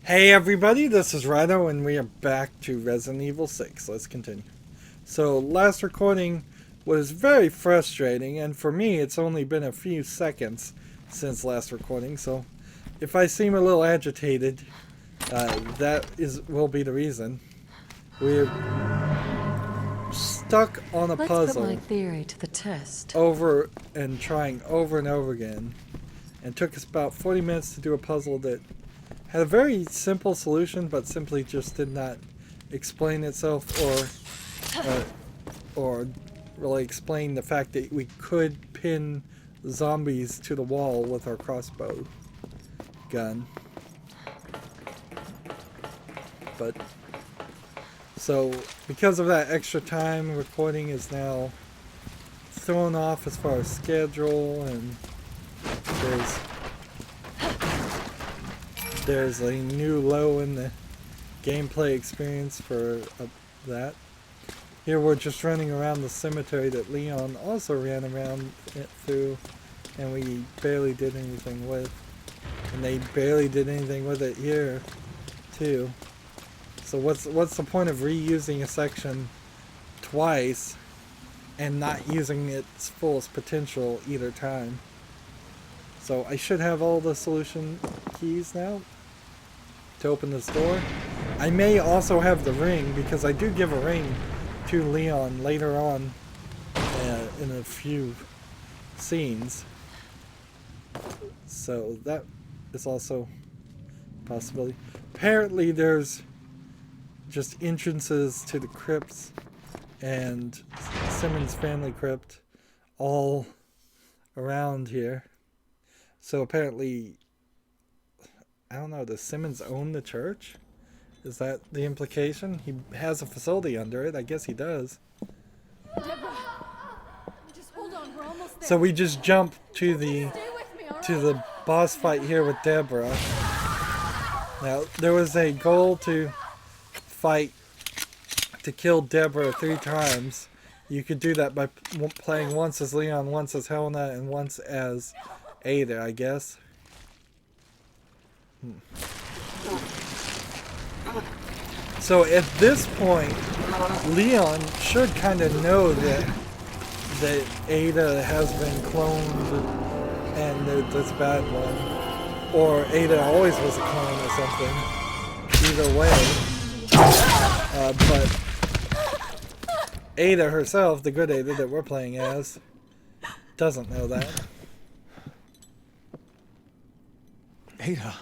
Hey everybody, this is Rydo and we are back to Resident Evil 6. Let's continue. So last recording was very frustrating, and for me it's only been a few seconds since last recording, so if I seem a little agitated, that will be the reason. We're stuck on a puzzle. Let's put my theory to the test. Over and trying over and over again, and it took us about 40 minutes to do a puzzle that had a very simple solution, but simply just did not explain itself or really explain the fact that we could pin zombies to the wall with our crossbow gun. But so because of that extra time, recording is now thrown off as far as schedule, and there's a new low in the gameplay experience for that. Here we're just running around the cemetery that Leon also ran around through, and we barely did anything with. And they barely did anything with it here, too. So what's the point of reusing a section twice and not using its fullest potential either time? So I should have all the solution keys now to open this door. I may also have the ring, because I do give a ring to Leon later on in a few scenes. So that is also a possibility. Apparently there's just entrances to the crypts and Simmons family crypt all around here. So apparently, I don't know, does Simmons own the church? Is that the implication? He has a facility under it. I guess he does. Deborah, just hold on. We're almost there. So we just jump to the boss fight here with Deborah. Now, there was a goal to kill Deborah 3 times. You could do that by playing once as Leon, once as Helena, and once as Ada, I guess. So at this point, Leon should kind of know that Ada has been cloned and that's a bad one. Or Ada always was a clone or something. Either way. But Ada herself, the good Ada that we're playing as, doesn't know that. Ada.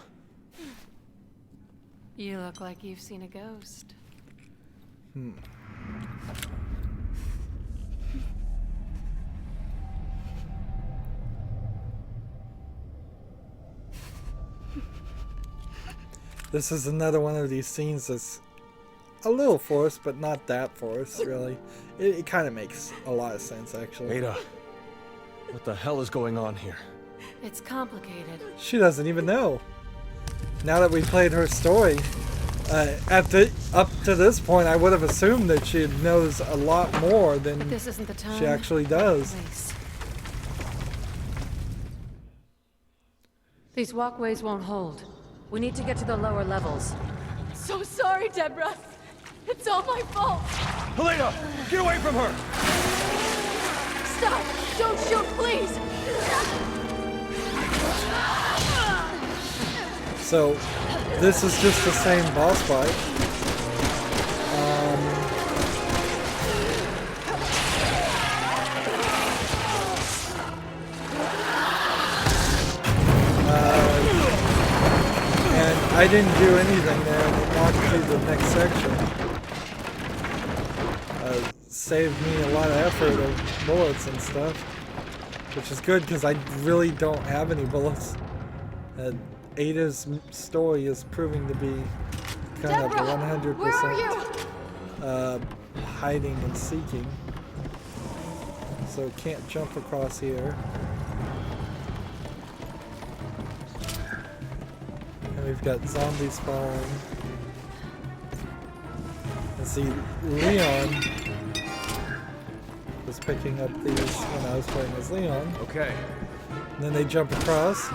You look like you've seen a ghost. This is another one of these scenes that's a little forced, but not that forced, really. It kind of makes a lot of sense, actually. Ada. What the hell is going on here? It's complicated. She doesn't even know. Now that we played her story, up to this point, I would have assumed that she knows a lot more than This isn't the time. she actually does. Place. These walkways won't hold. We need to get to the lower levels. So sorry, Deborah. It's all my fault. Helena! Get away from her! Stop! Don't shoot, please! So, this is just the same boss fight. And I didn't do anything there, and it walked through the next section. Saved me a lot of effort of bullets and stuff, which is good because I really don't have any bullets. Ada's story is proving to be kind Deborah, of 100% where are you? hiding and seeking. So can't jump across here. And we've got zombies following. And see, Leon was picking up these when I was playing as Leon. Okay. And then they jump across.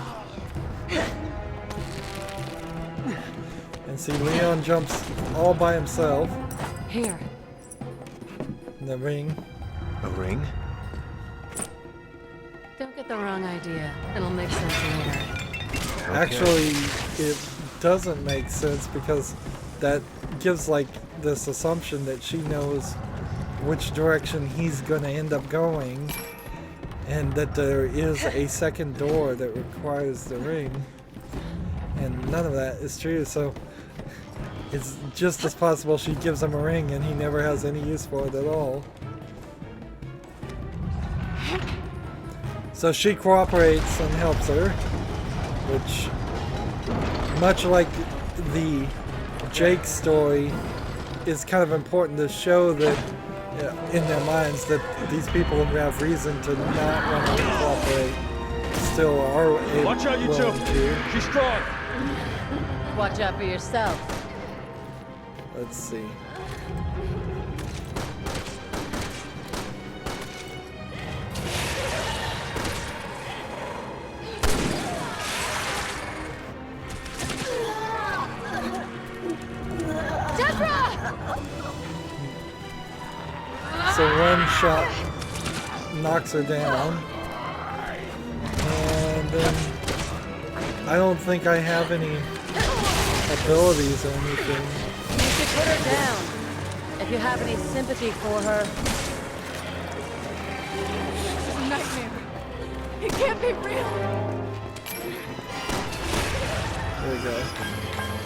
And see, Leon jumps all by himself Here. in the ring. A ring? Don't get the wrong idea. It'll make sense later. Okay. Actually, it doesn't make sense because that gives like this assumption that she knows which direction he's going to end up going, and that there is a second door that requires the ring, and none of that is true. So it's just as possible she gives him a ring and he never has any use for it at all. So she cooperates and helps her, which, much like the Jake story, is kind of important to show that in their minds that these people who have reason to not want to cooperate still are able Watch out, you two! to. She's strong! Watch out for yourself. Let's see. So one shot knocks her down, and then I don't think I have any abilities or anything. You should put her down. If you have any sympathy for her. This is a nightmare. It can't be real. There we go.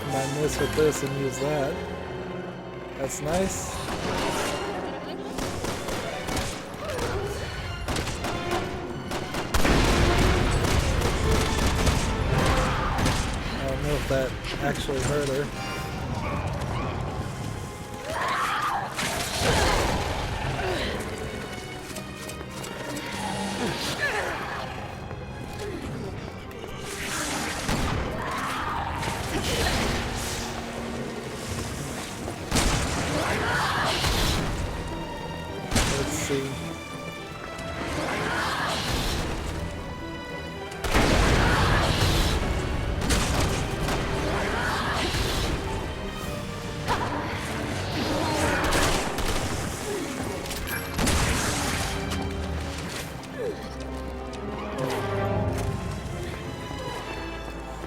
Combine this with this and use that. That's nice. I don't know if that actually hurt her. Let's see.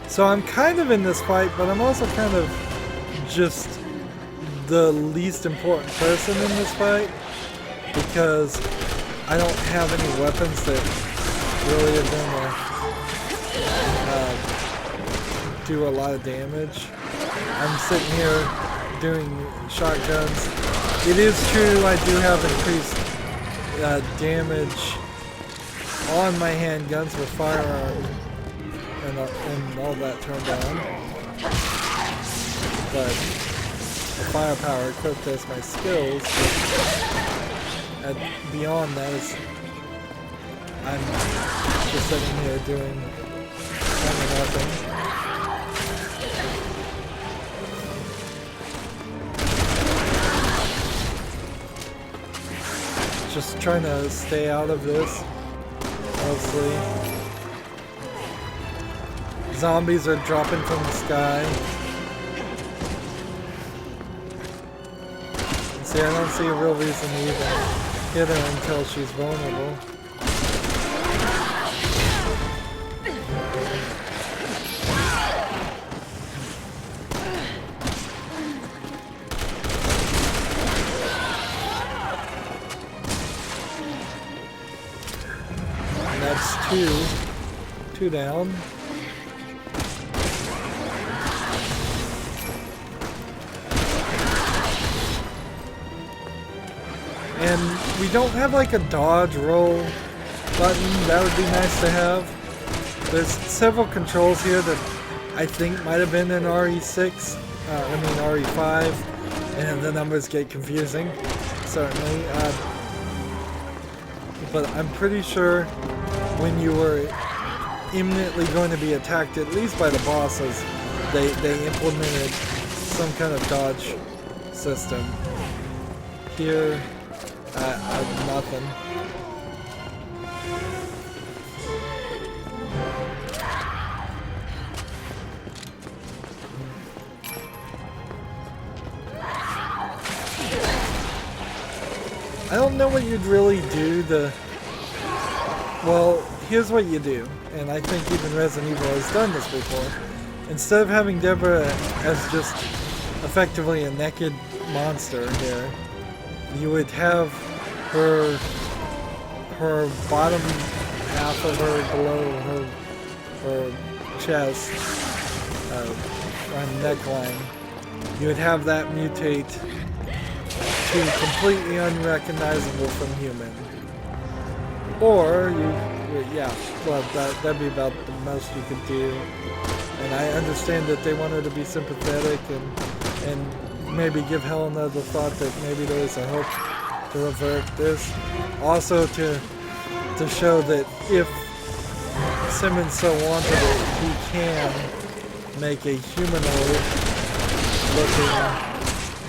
So I'm kind of in this fight, but I'm also kind of just the least important person in this fight because I don't have any weapons that really are gonna do a lot of damage. I'm sitting here doing shotguns. It is true I do have increased damage on my handguns with firearm and all that turned on, but the firepower equipped as my skills, and beyond that is I'm just sitting here doing kind of nothing. Just trying to stay out of this, mostly. Zombies are dropping from the sky. And see, I don't see a real reason to even hit her until she's vulnerable. And that's two down. And we don't have like a dodge roll button. That would be nice to have. There's several controls here that I think might have been in RE6, RE5, and the numbers get confusing, certainly. But I'm pretty sure when you were imminently going to be attacked, at least by the bosses, they implemented some kind of dodge system. Here, nothing. I don't know what you'd really do. Well, here's what you do, and I think even Resident Evil has done this before. Instead of having Deborah as just effectively a naked monster here, you would have her bottom half of her below her chest or neckline. You would have that mutate to completely unrecognizable from human. Or that'd be about the most you could do. And I understand that they want her to be sympathetic and maybe give Helena the thought that maybe there is a hope to revert this. Also to show that if Simmons so wanted it, he can make a humanoid looking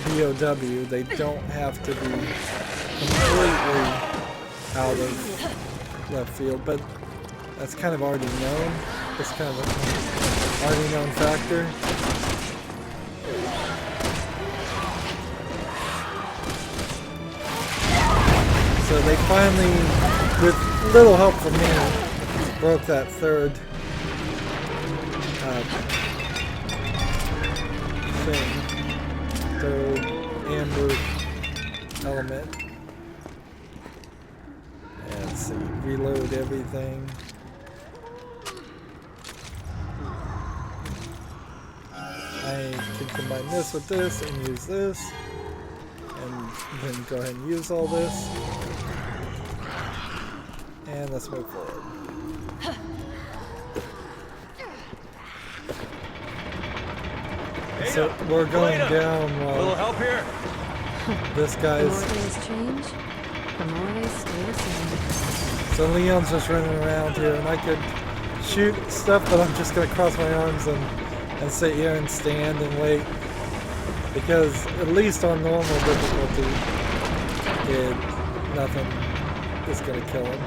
BOW. They don't have to be completely out of left field, but that's kind of already known. It's kind of an already known factor. So they finally, with little help from me, broke that third third amber element. And let's see, reload everything. I can combine this with this and use this, and then go ahead and use all this. And let's move forward. So we're going down while A little help here? this The guy's. more things change, the more they stay the same. So Leon's just running around here, and I could shoot stuff, but I'm just gonna cross my arms and sit here and stand and wait, because at least on normal difficulty, nothing is gonna kill him.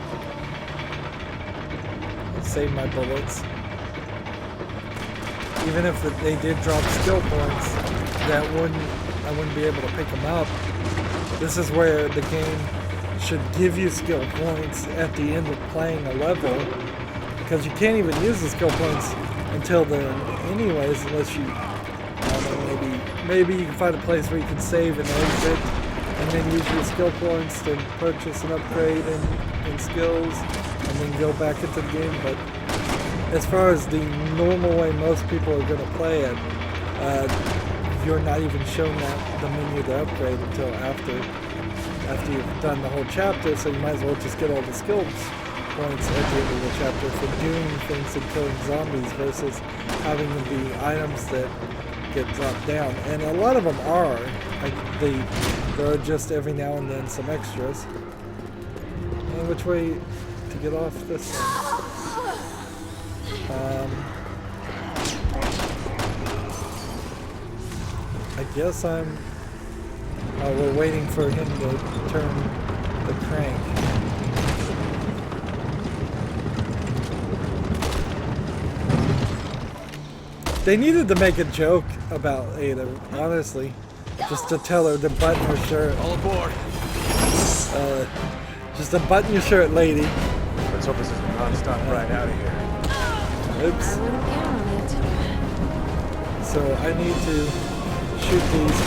Save my bullets. Even if they did drop skill points, I wouldn't be able to pick them up. This is where the game should give you skill points at the end of playing a level, because you can't even use the skill points until then anyways, unless you, I don't know, maybe you can find a place where you can save and exit, and then use your skill points to purchase an upgrade in skills, and then go back into the game. But as far as the normal way most people are going to play it, you're not even shown the menu to upgrade until after you've done the whole chapter, so you might as well just get all the skills points at the end of the chapter for doing things and killing zombies versus having them be items that get dropped down. And a lot of them are. There are just every now and then some extras. And which way to get off this one? I guess we're waiting for him to turn the crank. They needed to make a joke about Ada, honestly. Just to tell her to button her shirt. All aboard. Just a button your shirt, lady. Let's hope this is a non-stop ride out of here. Oops. I wouldn't count on it. So I need to shoot these.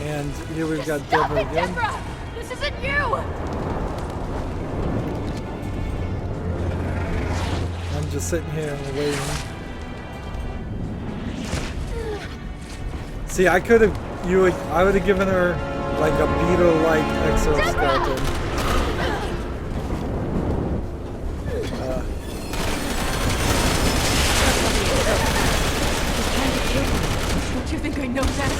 And here we've got Deborah again. Deborah! This isn't you! I'm just sitting here and waiting. See, I would have given her like a beetle-like exoskeleton. Don't you think I know that?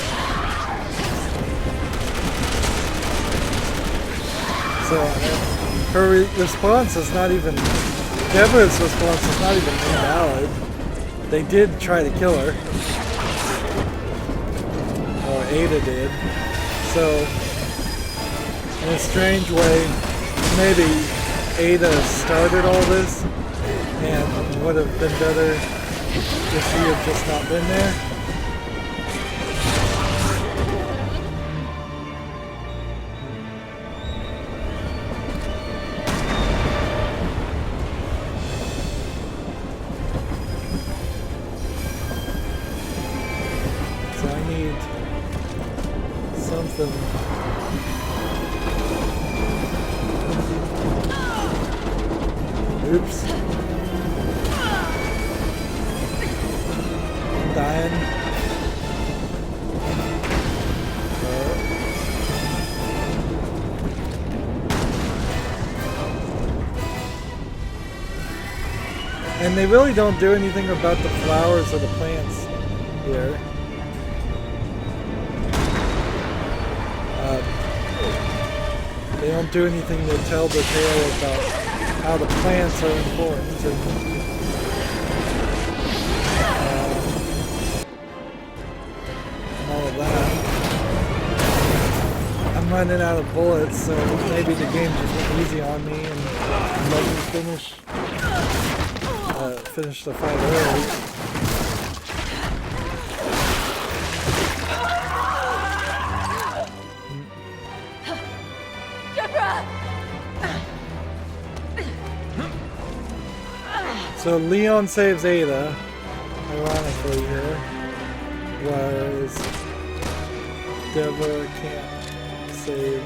So her response is not even, Deborah's response is not even invalid. They did try to kill her. Or Ada did. So, in a strange way, maybe Ada started all this, And would have been better if he had just not been there. So I need something. Oops. I'm dying. And they really don't do anything about the flowers or the plants here. They don't do anything to tell the tale about how the plants are important and all of that. I'm running out of bullets, so maybe the game just went easy on me and let me finish the fight early. So Leon saves Ada, ironically here, whereas Deborah can't be saved.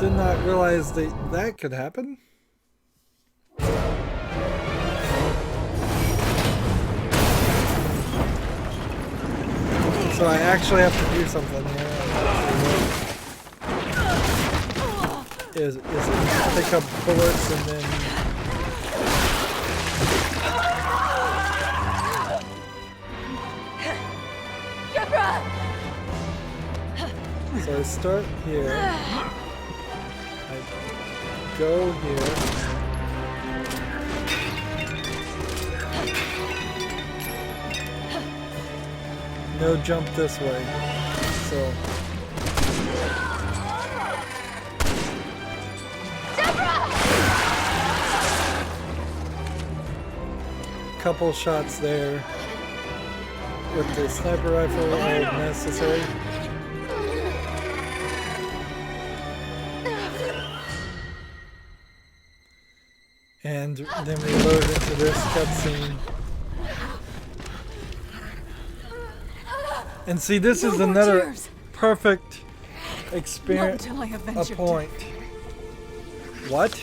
Did not realize that could happen. So I actually have to do something here. Is it pick up bullets and then so I start here. I go here. No jump this way. So couple shots there with the sniper rifle are necessary. And then we load into this cutscene. And see, this is another perfect experience. A point. What?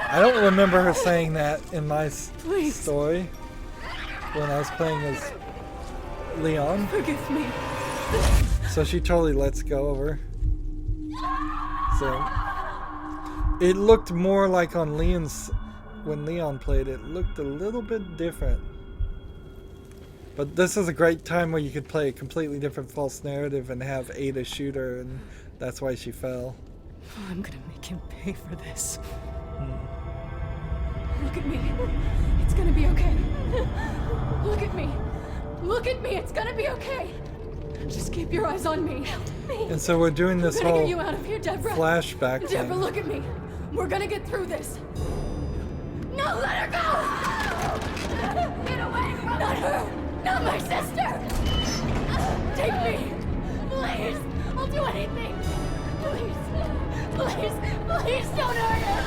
I don't remember her saying that in my story when I was playing as Leon. Forgive me. So she totally lets go of her. So it looked more like on Leon's. When Leon played it, looked a little bit different. But this is a great time where you could play a completely different false narrative and have Ada shoot her, and that's why she fell. Oh, I'm gonna make him pay for this. Look at me. It's gonna be okay. Look at me. Look at me. It's gonna be okay. Just keep your eyes on me. Help me. And so we're doing this I'm gonna whole get you out of here, Deborah. flashback thing. Deborah, look at me. We're gonna get through this. No, let her go! Get away from me! Not her! Not my sister! Take me! Please! I'll do anything! Please! Please! Please don't hurt her!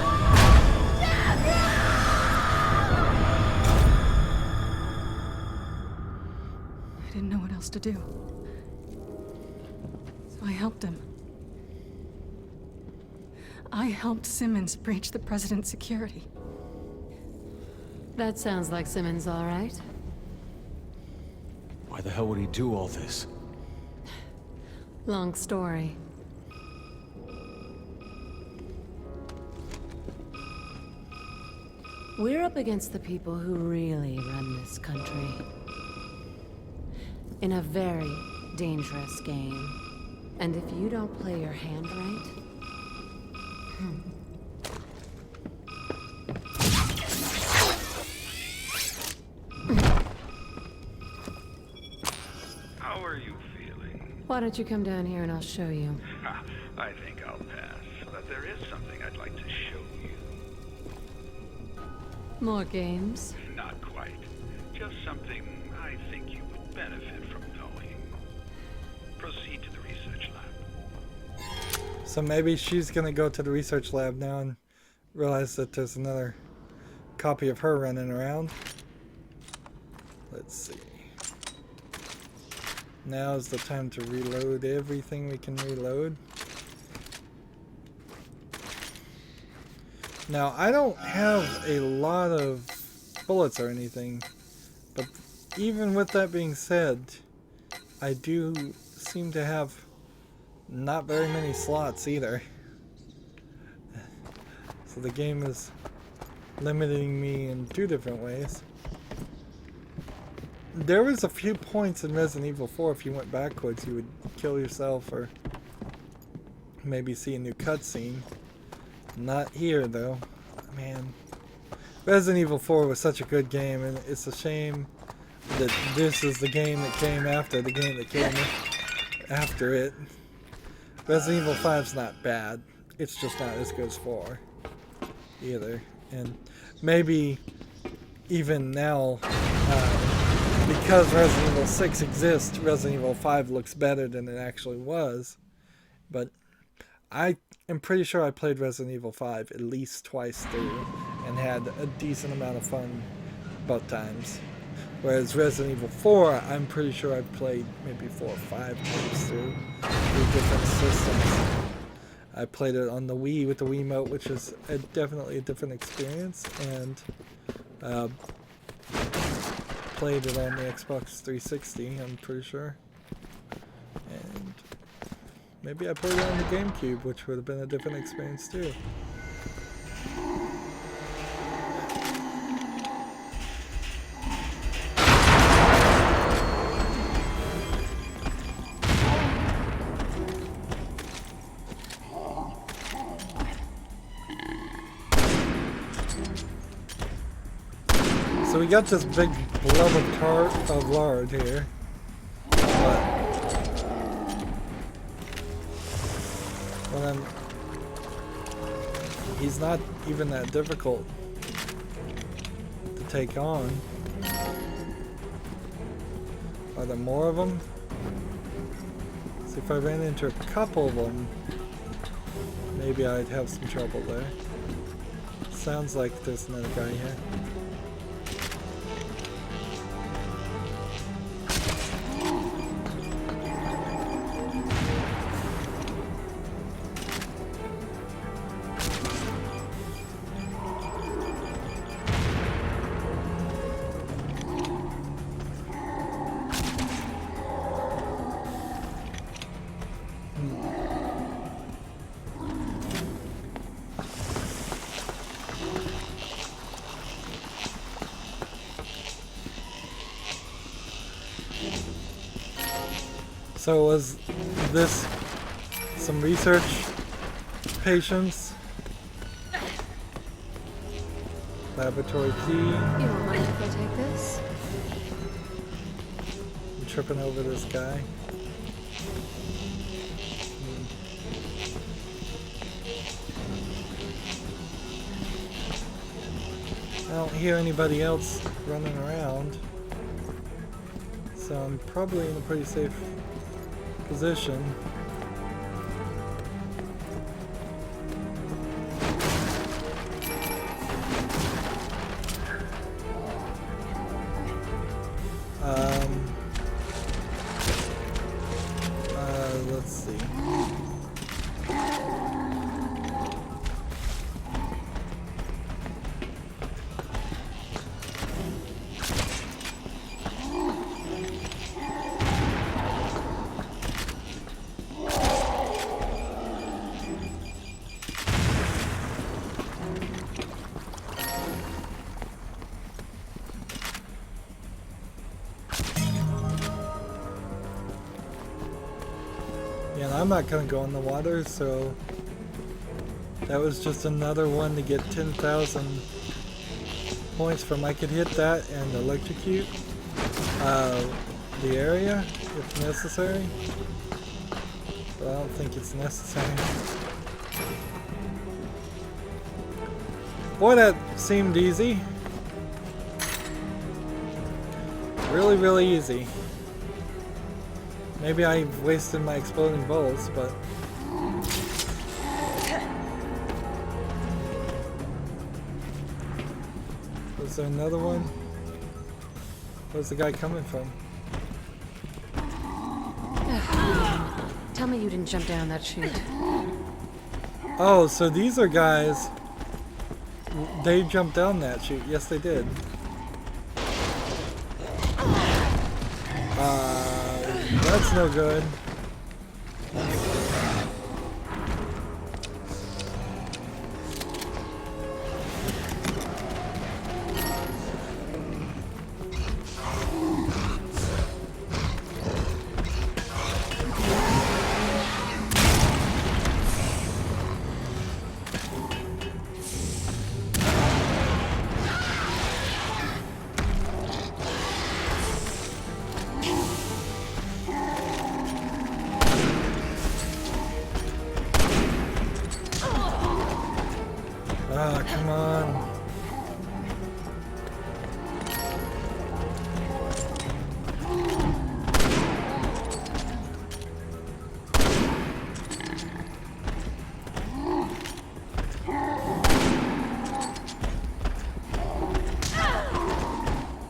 Deborah! I didn't know what else to do. So I helped him. I helped Simmons breach the president's security. That sounds like Simmons, all right. Why the hell would he do all this? Long story. We're up against the people who really run this country. In a very dangerous game. And if you don't play your hand right, Why don't you come down here and I'll show you? I think I'll pass, but there is something I'd like to show you. More games? Not quite. Just something I think you would benefit from knowing. Proceed to the research lab. So maybe she's gonna go to the research lab now and realize that there's another copy of her running around. Let's see. Now is the time to reload everything we can reload. Now, I don't have a lot of bullets or anything, but even with that being said, I do seem to have not very many slots either. So the game is limiting me in two different ways. There was a few points in Resident Evil 4, if you went backwards, you would kill yourself or maybe see a new cutscene. Not here, though. Man. Resident Evil 4 was such a good game, and it's a shame that this is the game that came after the game that came after it. Resident Evil 5's not bad. It's just not as good as 4 either. And maybe even now, because Resident Evil 6 exists, Resident Evil 5 looks better than it actually was. But I am pretty sure I played Resident Evil 5 at least twice through and had a decent amount of fun both times. Whereas Resident Evil 4, I'm pretty sure I've played maybe 4 or 5 times through different systems. I played it on the Wii with the Wiimote, which is definitely a different experience, and played it on the Xbox 360, I'm pretty sure. And maybe I played it on the GameCube, which would have been a different experience too. So we got this big blob of lard here, but he's not even that difficult to take on. Are there more of them? See, if I ran into a couple of them, maybe I'd have some trouble there. Sounds like there's another guy here. So was this some research patients? Laboratory key. You don't mind if I take this? I'm tripping over this guy. I don't hear anybody else running around, so I'm probably in a pretty safe position. Let's see. Yeah, and I'm not gonna go in the water, so that was just another one to get 10,000 points from. I could hit that and electrocute the area if necessary. So I don't think it's necessary. Boy, that seemed easy. Really, really easy. Maybe I wasted my exploding bolts, but... Was there another one? Where's the guy coming from? Tell me you didn't jump down that chute. Oh, so these are guys... They jumped down that chute. Yes, they did. That's no good. Ah, come on.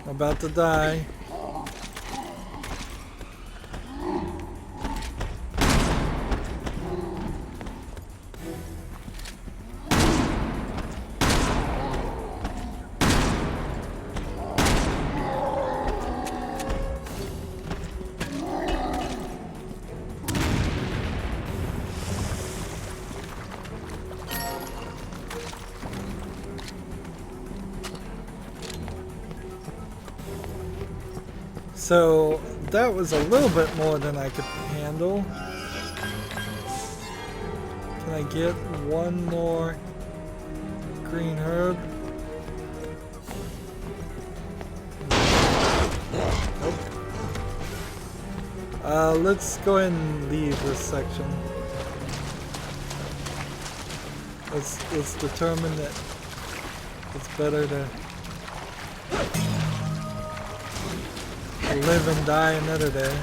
About to die. So that was a little bit more than I could handle. Can I get one more green herb? Nope. Let's go ahead and leave this section. Let's determine that it's better to live and die another day.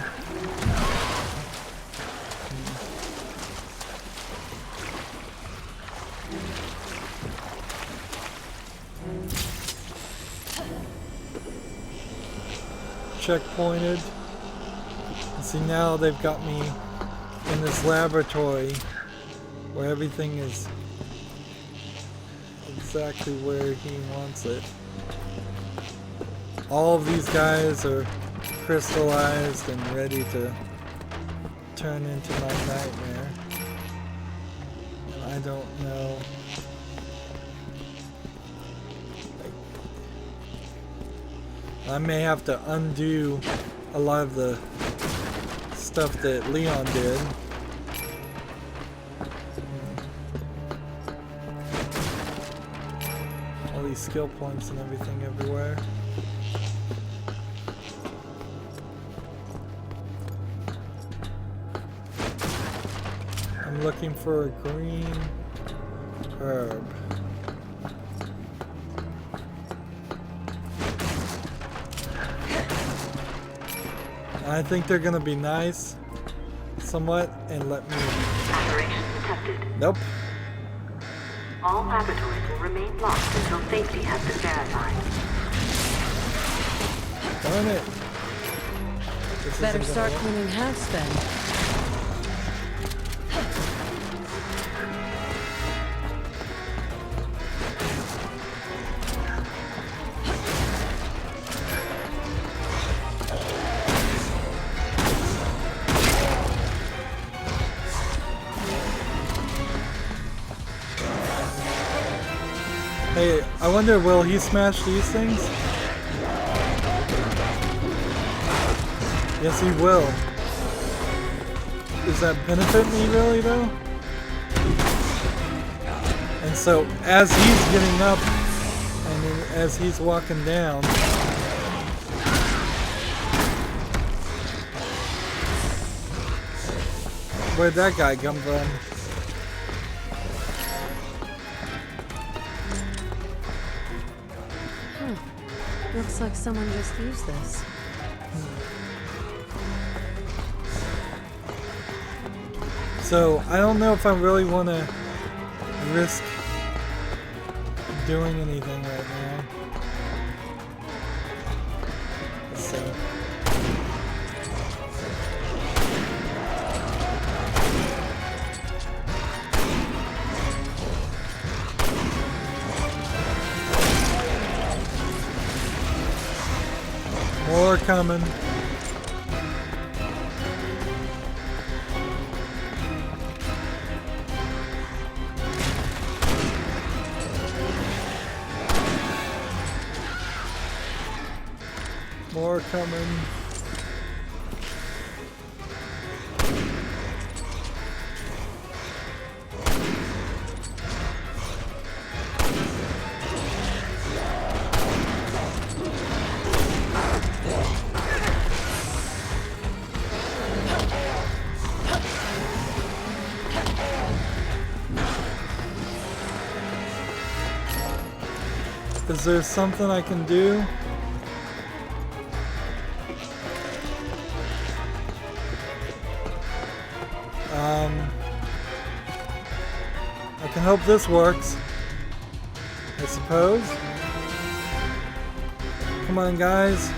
Checkpointed. See, now they've got me in this laboratory where everything is exactly where he wants it. All of these guys are crystallized and ready to turn into my nightmare. And I don't know. I may have to undo a lot of the stuff that Leon did. All these skill points and everything everywhere. I'm looking for a green herb. I think they're gonna be nice, somewhat, and let me. Operation detected. Nope. All laboratories will remain locked until safety has been verified. Darn it. This Better isn't start gonna work. cleaning house then. Hey, I wonder, will he smash these things? Yes, he will. Does that benefit me really, though? And so, as he's getting up, and as he's walking down, Where'd that guy come from? Looks like someone just used this. So I don't know if I really want to risk doing anything right now. So. More coming. More coming. Is there something I can do? I can hope this works, I suppose. Come on, guys.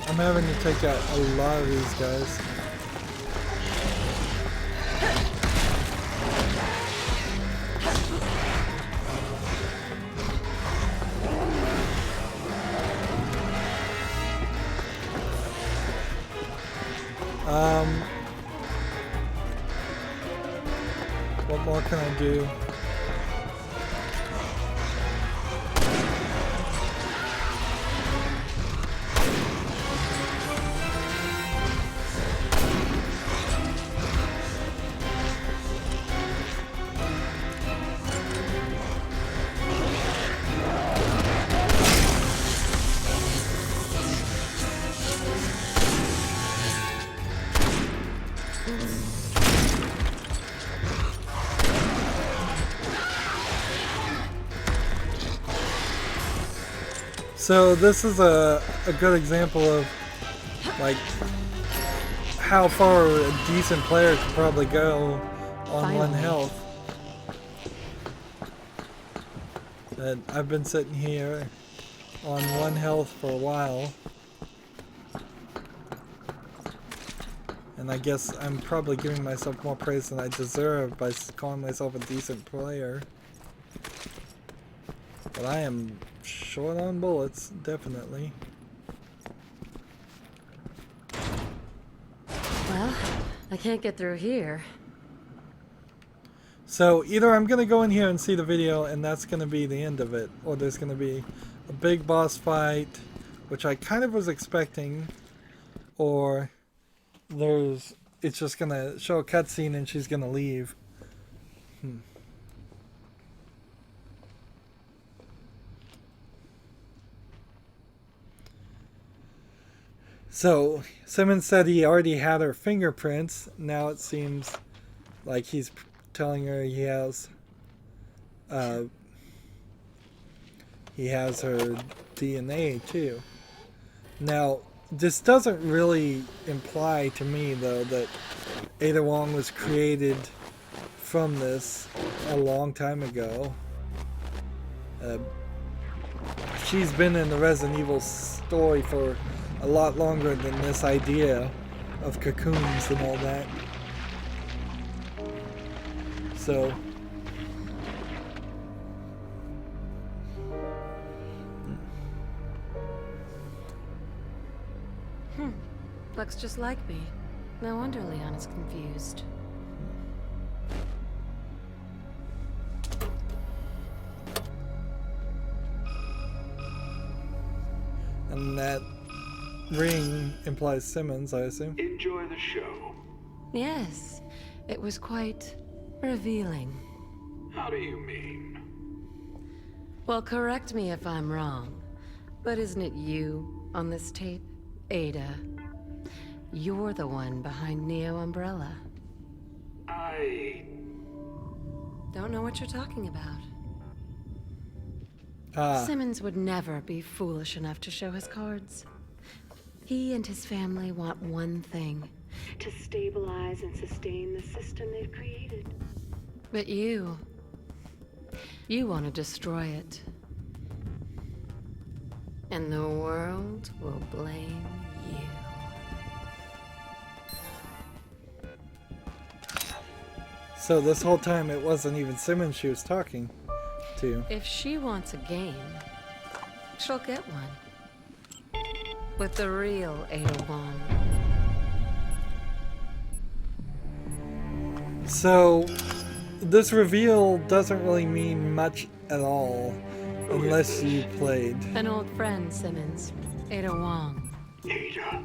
I'm having to take out a lot of these guys. What more can I do? So this is a good example of like how far a decent player could probably go on one health. And I've been sitting here on one health for a while. And I guess I'm probably giving myself more praise than I deserve by calling myself a decent player. But I am short on bullets, definitely. Well, I can't get through here. So either I'm going to go in here and see the video and that's going to be the end of it, or there's going to be a big boss fight, which I kind of was expecting, or it's just going to show a cutscene and she's going to leave. So, Simmons said he already had her fingerprints. Now it seems like he's telling her he has her DNA too. Now, this doesn't really imply to me, though, that Ada Wong was created from this a long time ago. She's been in the Resident Evil story for a lot longer than this idea of cocoons and all that. So Looks just like me. No wonder Leon is confused. And that ring implies Simmons, I assume. Enjoy the show. Yes, it was quite revealing. How do you mean? Well, correct me if I'm wrong, but isn't it you on this tape, Ada? You're the one behind Neo Umbrella. Don't know what you're talking about. Ah, Simmons would never be foolish enough to show his cards. He and his family want one thing: To stabilize and sustain the system they've created. but you want to destroy it. And the world will blame you. so this whole time it wasn't even Simmons she was talking to. If she wants a game, she'll get one. With the real Ada Wong. So this reveal doesn't really mean much at all unless you played. An old friend, Simmons. Ada Wong. Ada.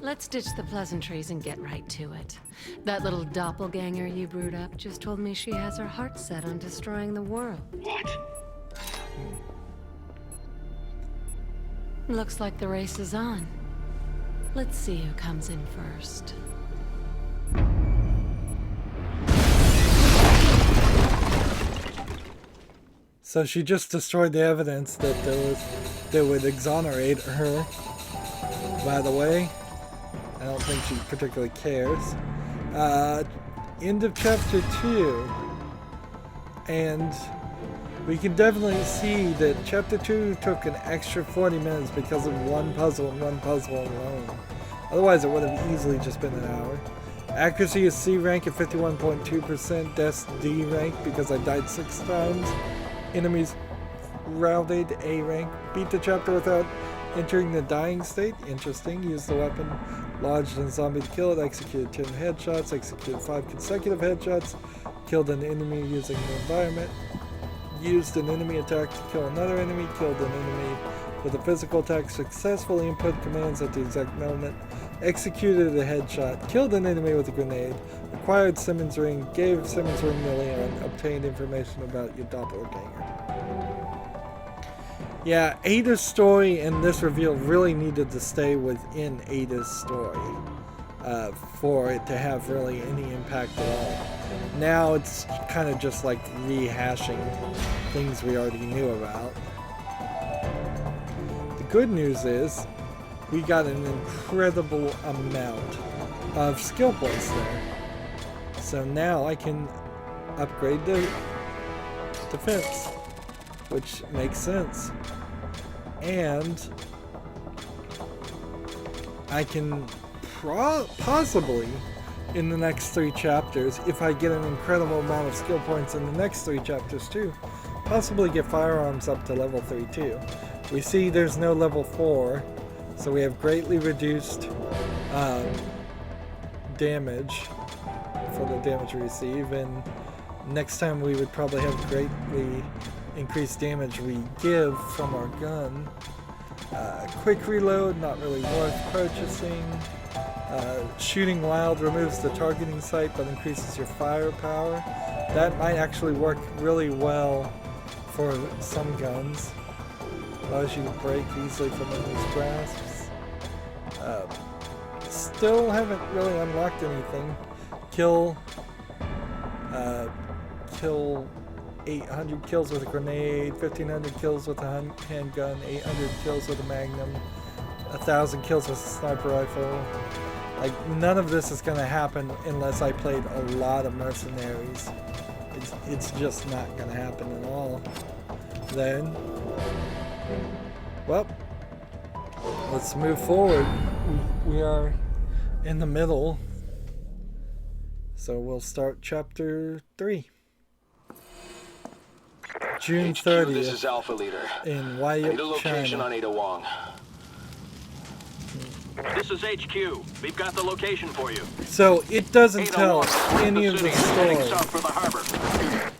Let's ditch the pleasantries and get right to it. That little doppelganger you brewed up just told me she has her heart set on destroying the world. What? Looks like the race is on. Let's see who comes in first. So she just destroyed the evidence that would exonerate her. By the way, I don't think she particularly cares. End of chapter 2. And we can definitely see that chapter 2 took an extra 40 minutes because of one puzzle and one puzzle alone. Otherwise it would have easily just been an hour. Accuracy is C rank at 51.2%, Death D rank because I died 6 times. Enemies routed A rank. Beat the chapter without entering the dying state. Interesting. Use the weapon lodged in zombie to kill it. Executed 10 headshots. Executed 5 consecutive headshots. Killed an enemy using the environment. Used an enemy attack to kill another enemy. Killed an enemy with a physical attack. Successfully input commands at the exact moment. Executed a headshot. Killed an enemy with a grenade. Acquired Simmons ring. Gave Simmons ring to Leon. Obtained information about your doppelganger. Yeah, Ada's story and this reveal really needed to stay within Ada's story for it to have really any impact at all. Now it's kind of just like rehashing things we already knew about. The good news is we got an incredible amount of skill points there. So now I can upgrade the defense, which makes sense. And I can possibly, in the next 3 chapters, if I get an incredible amount of skill points in the next 3 chapters too, possibly get firearms up to level 3 too. We see there's no level 4, so we have greatly reduced damage for the damage we receive, and next time we would probably have greatly increased damage we give from our gun. Quick reload, not really worth purchasing. Shooting wild removes the targeting sight but increases your firepower. That might actually work really well for some guns. Allows you to break easily from enemies' grasps. Still haven't really unlocked anything. Kill 800 kills with a grenade, 1500 kills with a handgun, 800 kills with a magnum, 1000 kills with a sniper rifle. Like, none of this is going to happen unless I played a lot of mercenaries. It's just not going to happen at all. Then, well, let's move forward. We are in the middle, so we'll start chapter 3. June 30th. This is Alpha Leader. In Wyatt, Need a location China. on Ada Wong. This is HQ. We've got the location for you. So it doesn't Ada tell Wong, any of the heading story. south for the harbor.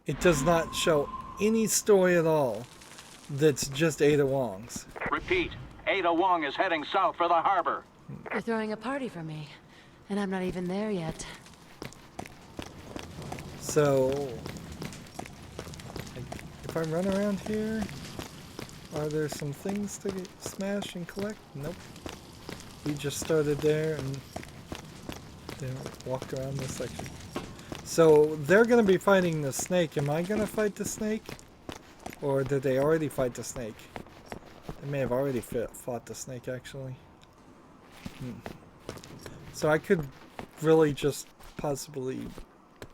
It does not show any story at all that's just Ada Wong's. repeat, Ada Wong is heading south for the harbor. You're throwing a party for me, and I'm not even there yet. So, if I run around here, are there some things to smash and collect? Nope. We just started there and then walked around this section. So, they're going to be fighting the snake. Am I going to fight the snake? Or did they already fight the snake? They may have already fought the snake, actually. So I could really just possibly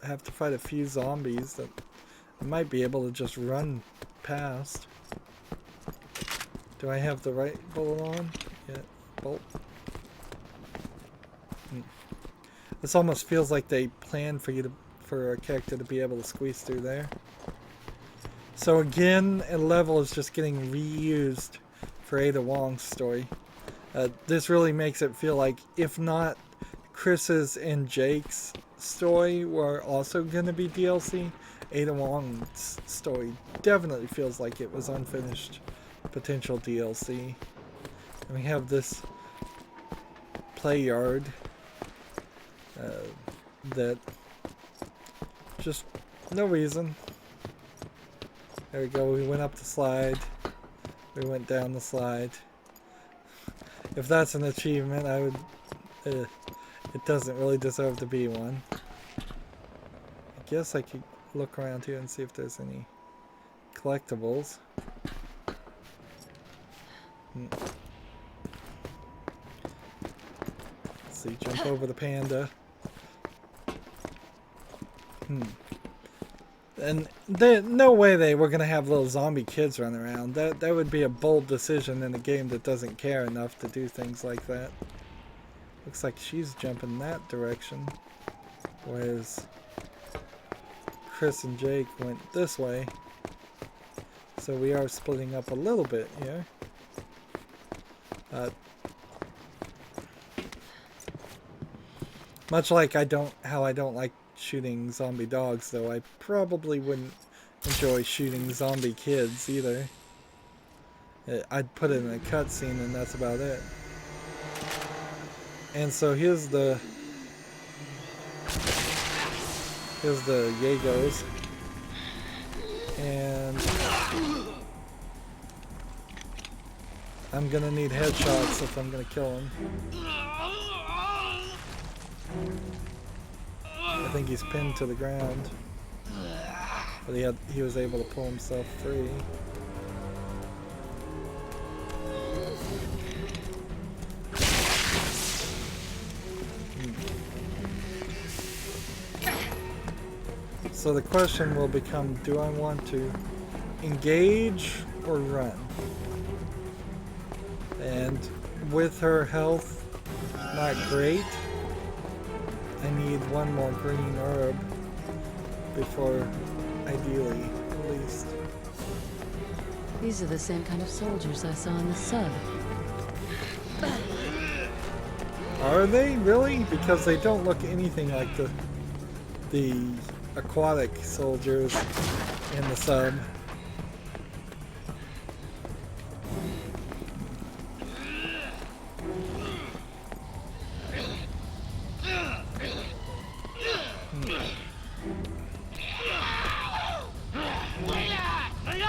have to fight a few zombies that I might be able to just run past. Do I have the right bullet on? Yeah, bolt. This almost feels like they planned for a character to be able to squeeze through there. So again, a level is just getting reused for Ada Wong's story. This really makes it feel like, if not Chris's and Jake's story were also going to be DLC, Ada Wong's story definitely feels like it was unfinished potential DLC. And we have this play yard that just no reason. There we go, we went up the slide, we went down the slide. If that's an achievement, I would, it doesn't really deserve to be one. I guess I could look around here and see if there's any collectibles. Let's see, jump over the panda. And no way they were gonna have little zombie kids run around. That would be a bold decision in a game that doesn't care enough to do things like that. Looks like she's jumping that direction, whereas Chris and Jake went this way. So we are splitting up a little bit here. Much like how I don't like shooting zombie dogs, though, I probably wouldn't enjoy shooting zombie kids either. I'd put it in a cutscene and that's about it. And so here's the Yagos. And I'm gonna need headshots if I'm gonna kill him. I think he's pinned to the ground, but he was able to pull himself free. So the question will become, do I want to engage or run? And with her health not great, I need one more green herb before, ideally, at least. These are the same kind of soldiers I saw in the sub. Are they really? Because they don't look anything like the aquatic soldiers in the sub.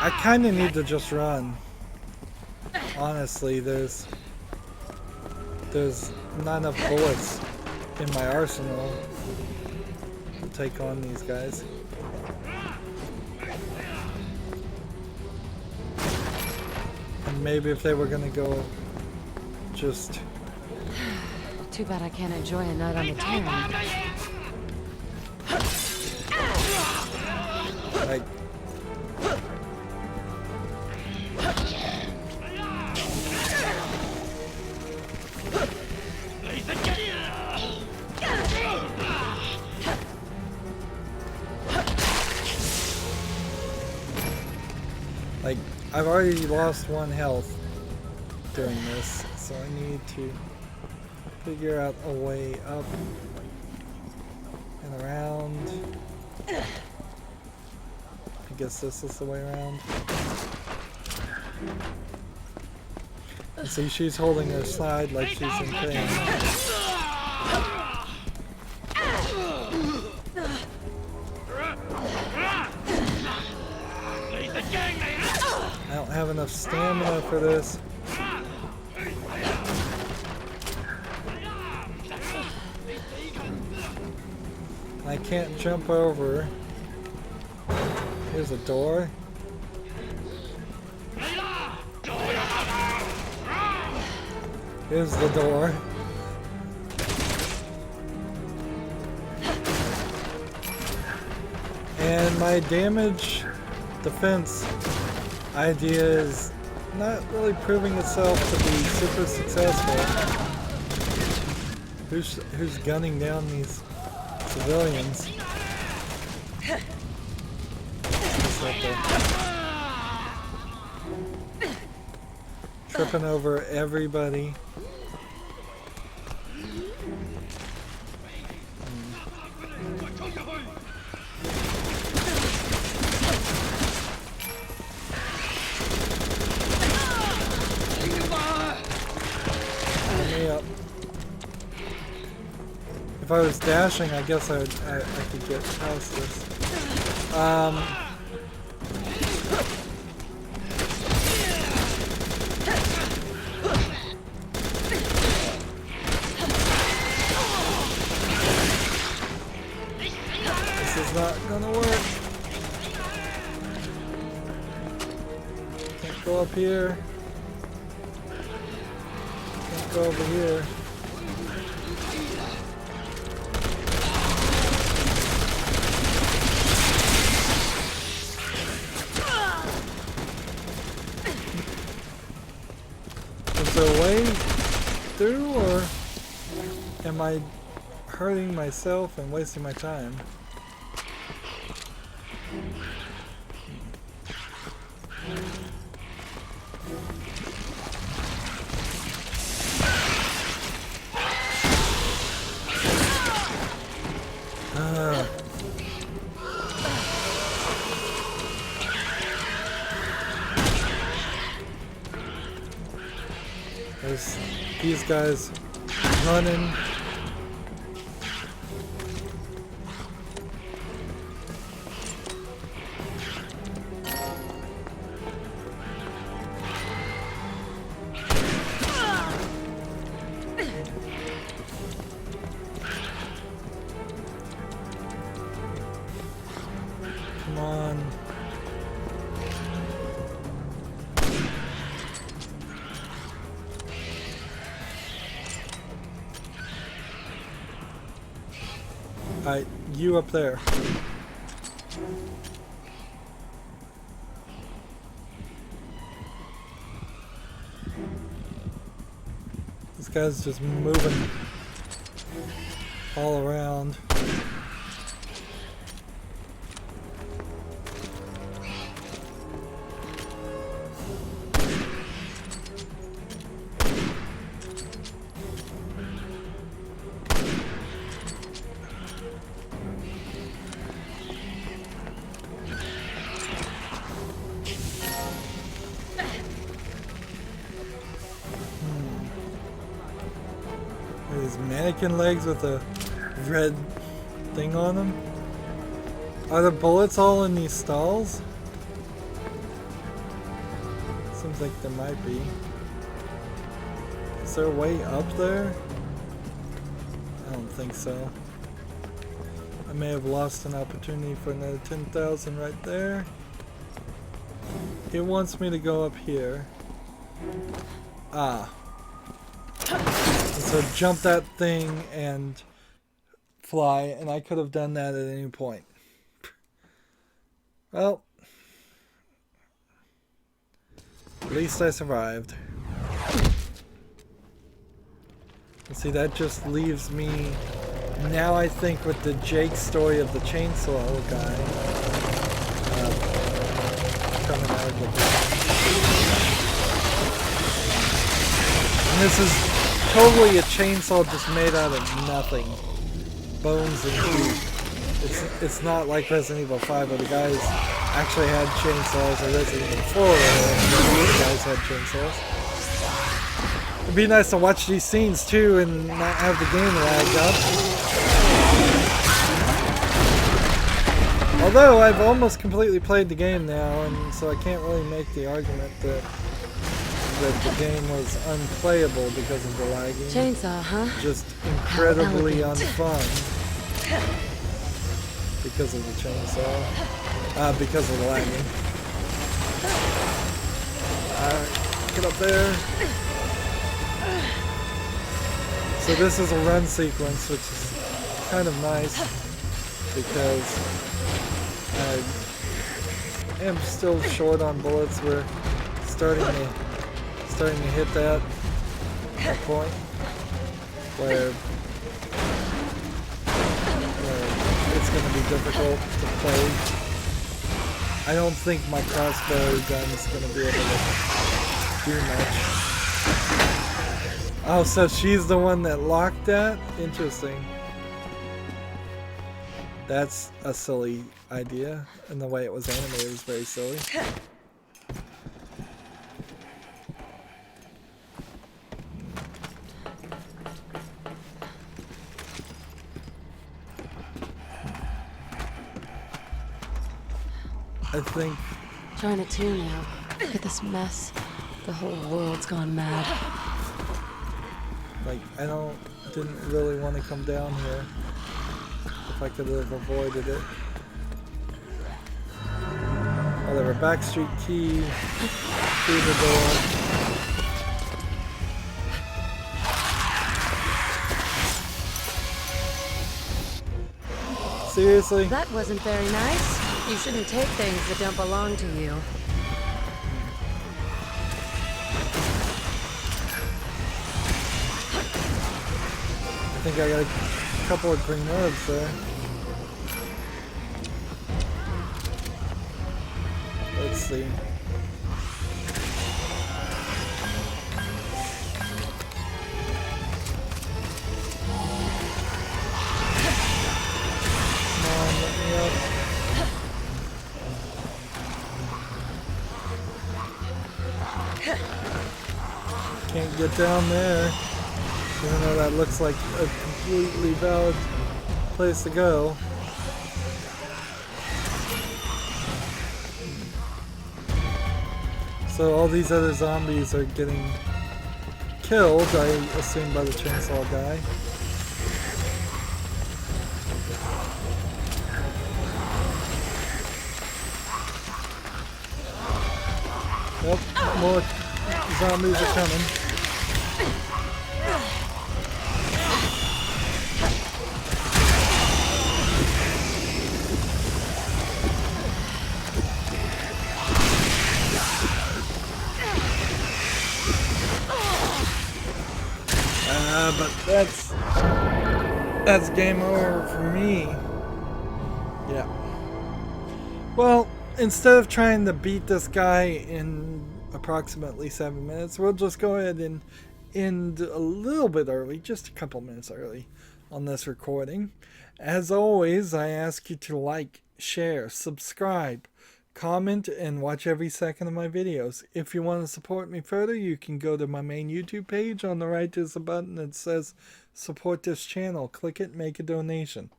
I kind of need to just run. Honestly, there's not enough bullets in my arsenal to take on these guys. And maybe if they were gonna go just... Too bad I can't enjoy a night on the town. Like... Like, I've already lost 1 health doing this, so I need to figure out a way up and around. I guess this is the way around. See, she's holding her side like she's in pain. I don't have enough stamina for this. I can't jump over. Here's a door. Here's the door. And my damage defense idea is not really proving itself to be super successful. Who's gunning down these civilians? Who's up there? Tripping over everybody. If I was dashing, I guess I could get past this. This is not gonna work. Can't go up here. Can't go over here. Is there a way through, or am I hurting myself and wasting my time? There's these guys running. Come on. Alright, you up there. This guy's just moving all around. These mannequin legs with a red thing on them. Are the bullets all in these stalls? Seems like there might be. Is there a way up there? I don't think so. I may have lost an opportunity for another 10,000 right there. It wants me to go up here. Ah. So jump that thing and fly, and I could have done that at any point. Well, at least I survived. And see, that just leaves me now, I think, with the Jake story of the chainsaw guy coming out of the and this is totally a chainsaw just made out of nothing. Bones and teeth. It's not like Resident Evil 5 where the guys actually had chainsaws, or Resident Evil 4 where these guys had chainsaws. It'd be nice to watch these scenes too and not have the game lagged up. Although I've almost completely played the game now, and so I can't really make the argument that the game was unplayable because of the lagging. Chainsaw, huh? Just incredibly How unfun because of the chainsaw. Because of the lagging. Alright, get up there. So this is a run sequence, which is kind of nice because I am still short on bullets. We're starting to hit that point where it's going to be difficult to play. I don't think my crossbow gun is going to be able to do much. Oh, so she's the one that locked that? Interesting. That's a silly idea, and the way it was animated was very silly. I think... Trying to tune now. Look at this mess. The whole world's gone mad. Like, didn't really want to come down here if I could have avoided it. Whatever, backstreet key through the door. Seriously? That wasn't very nice. You shouldn't take things that don't belong to you. I think I got a couple of green herbs there. Let's see. Come on, let me up. Can't get down there. Even though that looks like a completely valid place to go. So all these other zombies are getting killed, I assume, by the chainsaw guy. Yep, more zombies are coming. But that's game over for me. Yeah. Well, instead of trying to beat this guy in approximately 7 minutes, we'll just go ahead and end a little bit early, just a couple minutes early on this recording. As always, I ask you to like, share, subscribe, comment, and watch every second of my videos. If you want to support me further, you can go to my main YouTube page. On the right there's a button that says support this channel. Click it, make a donation.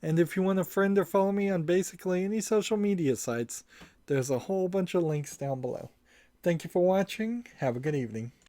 And if you want to friend or follow me on basically any social media sites, there's a whole bunch of links down below. Thank you for watching. Have a good evening.